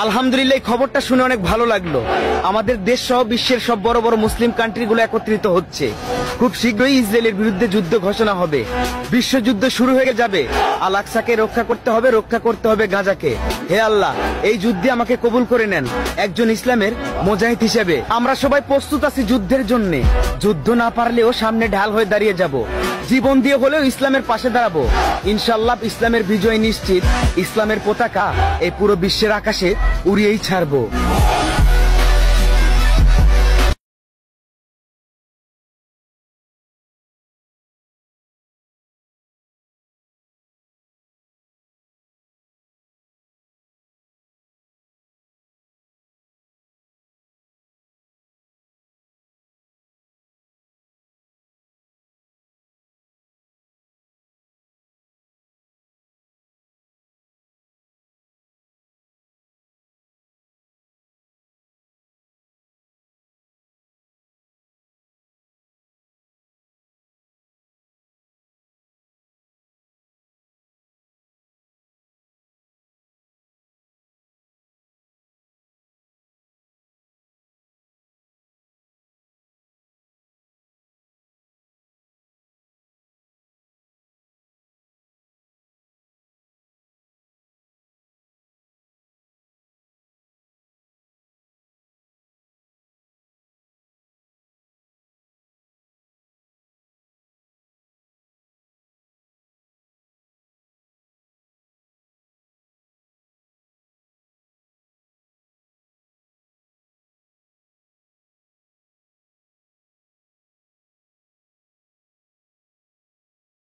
আলহামদুলিল্লাহ, এই খবরটা শুনে অনেক ভালো লাগলো। আমাদের দেশ সহ বিশ্বের সব বড় বড় মুসলিম কান্ট্রিগুলো একত্রিত হচ্ছে। খুব শীঘ্রই ইসরায়েলের বিরুদ্ধে যুদ্ধ ঘোষণা হবে, বিশ্বযুদ্ধ শুরু হয়ে যাবে। আল আকসাকে রক্ষা করতে হবে, রক্ষা করতে হবে গাজাকে। হে আল্লাহ, এই যুদ্ধে আমাকে কবুল করে নেন একজন ইসলামের মুজাহিদ হিসেবে। আমরা সবাই প্রস্তুত আছি যুদ্ধের জন্য। যুদ্ধ না পারলেও সামনে ঢাল হয়ে দাঁড়িয়ে যাব, জীবন দিয়ে হলেও ইসলামের পাশে দাঁড়াবো। ইনশাআল্লাহ ইসলামের বিজয় নিশ্চিত। ইসলামের পতাকা এই পুরো বিশ্বের আকাশে উড়িয়েই ছাড়বো।